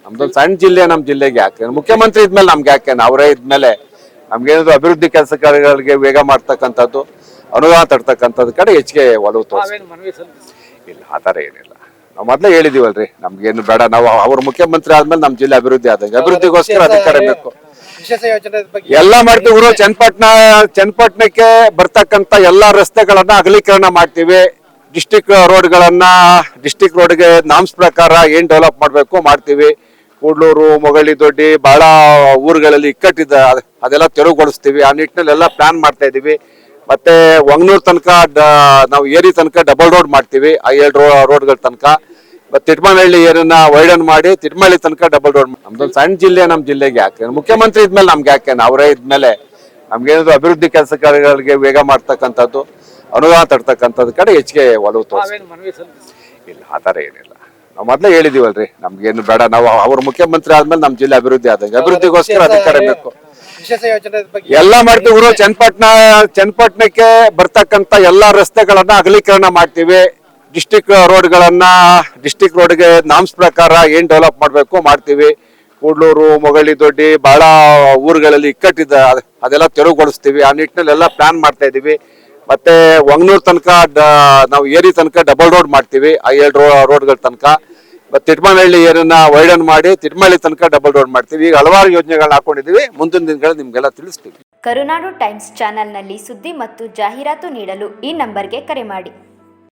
ನಮ್ದೊಂದು ಸಣ್ಣ ಜಿಲ್ಲೆ, ನಮ್ಮ ಜಿಲ್ಲೆಗೆ ಯಾಕೆ ಮುಖ್ಯಮಂತ್ರಿ ಇದ್ಮೇಲೆ ನಮ್ಗೆ ಯಾಕೆ ಅವರೇ ಇದ್ಮೇಲೆ ನಮ್ಗೇನಾದ್ರು ಅಭಿವೃದ್ಧಿ ಕೆಲಸ ಕಾರ್ಯಗಳಿಗೆ ವೇಗ ಮಾಡ್ತಕ್ಕಂಥದ್ದು, ಅನುದಾನ ತರ್ತಕ್ಕಂಥದ್ದು ಕಡೆ ಹೆಚ್ಚಿಗೆ ಒಲವು ಇಲ್ಲ. ಆ ಥರ ಏನಿಲ್ಲ. ನಾವು ಮೊದಲೇ ಹೇಳಿದೀವಲ್ರಿ, ನಮ್ಗೇನು ಬೇಡ, ನಾವು ಅವ್ರ ಮುಖ್ಯಮಂತ್ರಿ ಆದ್ಮೇಲೆ ನಮ್ಮ ಜಿಲ್ಲೆ ಅಭಿವೃದ್ಧಿ ಆದಂಗೆ, ಅಭಿವೃದ್ಧಿಗೋಸ್ಕರ ಅಧಿಕಾರ ಬೇಕು, ಎಲ್ಲ ಮಾಡ್ತೀವಿ ಗುರು. ಚನ್ನಪಟ್ಟಣಕ್ಕೆ ಬರ್ತಕ್ಕಂಥ ಎಲ್ಲಾ ರಸ್ತೆಗಳನ್ನ ಅಗಲೀಕರಣ ಮಾಡ್ತೀವಿ. ಡಿಸ್ಟಿಕ್ ರೋಡ್ಗೆ ನಾಮ್ಸ್ ಪ್ರಕಾರ ಏನ್ ಡೆವಲಪ್ ಮಾಡ್ಬೇಕು ಮಾಡ್ತೀವಿ. ಕೂಡ್ಲೂರು, ಮೊಗಳಿ ದೊಡ್ಡಿ, ಬಹಳ ಊರುಗಳಲ್ಲಿ ಇಕ್ಕಟ್ಟಿದೆ, ಅದೆಲ್ಲ ತೆರವುಗೊಳಿಸ್ತೀವಿ. ಆ ನಿಟ್ಟಿನಲ್ಲಿ ಎಲ್ಲ ಪ್ಲಾನ್ ಮಾಡ್ತಾ ಇದೀವಿ. ಮತ್ತೆ ವಂಗನೂರ್ ತನಕ ನಾವು ಏರಿ ತನಕ ಡಬಲ್ ರೋಡ್ ಮಾಡ್ತೀವಿ, ಆ 2 ರೋಡ್ಗಳ ತನಕ. ಮತ್ತೆ ತಿಟ್ಮನಹಳ್ಳಿ ಏರಿಯನ್ನ ವೈಡನ್ ಮಾಡಿ ತಿಟ್ಮಳ್ಳಿ ತನಕ ಡಬಲ್ ರೋಡ್. ನಮ್ದೊಂದು ಸಣ್ಣ ಜಿಲ್ಲೆ, ನಮ್ಮ ಜಿಲ್ಲೆಗೆ ಯಾಕೆ ಮುಖ್ಯಮಂತ್ರಿ ಇದ್ಮೇಲೆ ನಮ್ಗೆ ಯಾಕೆ ಅವರೇ ಇದ್ಮೇಲೆ ನಮ್ಗೇನಾದ್ರು ಅಭಿವೃದ್ಧಿ ಕೆಲಸ ಕಾರ್ಯಗಳಿಗೆ ವೇಗ ಮಾಡ್ತಕ್ಕಂಥದ್ದು, ಅನುದಾನ ತರ್ತಕ್ಕಂಥದ್ದು ಕಡೆ ಹೆಚ್ಚಿಗೆ ಒಲವು ಇಲ್ಲ. ಆ ಥರ ಏನಿಲ್ಲ. ನಾವು ಮೊದಲೇ ಹೇಳಿದೀವಲ್ರಿ, ನಮ್ಗೇನು ಬೇಡ, ನಾವು ಅವ್ರ ಮುಖ್ಯಮಂತ್ರಿ ಆದ್ಮೇಲೆ ನಮ್ಮ ಜಿಲ್ಲೆ ಅಭಿವೃದ್ಧಿ ಆದಂಗೆ, ಅಭಿವೃದ್ಧಿಗೋಸ್ಕರ ಅಧಿಕಾರ ಬೇಕು, ಎಲ್ಲ ಮಾಡ್ತೀವಿ ಗುರು. ಚನ್ನಪಟ್ಟಣಕ್ಕೆ ಬರ್ತಕ್ಕಂಥ ಎಲ್ಲಾ ರಸ್ತೆಗಳನ್ನ ಅಗಲೀಕರಣ ಮಾಡ್ತೀವಿ. ಡಿಸ್ಟಿಕ್ ರೋಡ್ಗೆ ನಾಮ್ಸ್ ಪ್ರಕಾರ ಏನ್ ಡೆವಲಪ್ ಮಾಡ್ಬೇಕು ಮಾಡ್ತೀವಿ. ಕೂಡ್ಲೂರು, ಮೊಗಳಿ ದೊಡ್ಡಿ, ಬಹಳ ಊರುಗಳಲ್ಲಿ ಇಕ್ಕಟ್ಟಿದೆ, ಅದೆಲ್ಲ ತೆರವುಗೊಳಿಸ್ತೀವಿ. ಆ ನಿಟ್ಟಿನಲ್ಲಿ ಎಲ್ಲ ಪ್ಲಾನ್ ಮಾಡ್ತಾ ಇದೀವಿ. ಮತ್ತೆ ವಂಗನೂರ್ ತನಕ ನಾವು ಏರಿ ತನಕ ಡಬಲ್ ರೋಡ್ ಮಾಡ್ತೀವಿ, ಆ 2 ರೋಡ್ಗಳ ತನಕ. ಮತ್ತೆ ತಿಟ್ಮನಹಳ್ಳಿ ಏರಿಯನ್ನ ವೈಡನ್ ಮಾಡಿ ತಿಟ್ಮಳ್ಳಿ ತನಕ ಡಬಲ್ ರೋಡ್ ಮಾಡ್ತೀವಿ. ಈಗ ಹಲವಾರು ಯೋಜನೆಗಳನ್ನ ಹಾಕೊಂಡಿದೀವಿ. ಮುಂದಿನ ದಿನಗಳಲ್ಲಿ ನಿಮ್ಗೆಲ್ಲ ತಿಳಿಸ್ತೀವಿ. ಕರುನಾಡು ಟೈಮ್ಸ್ ಚಾನೆಲ್ನಲ್ಲಿ ಸುದ್ದಿ ಮತ್ತು ಜಾಹೀರಾತು ನೀಡಲು ಈ ನಂಬರ್ಗೆ ಕರೆ ಮಾಡಿ.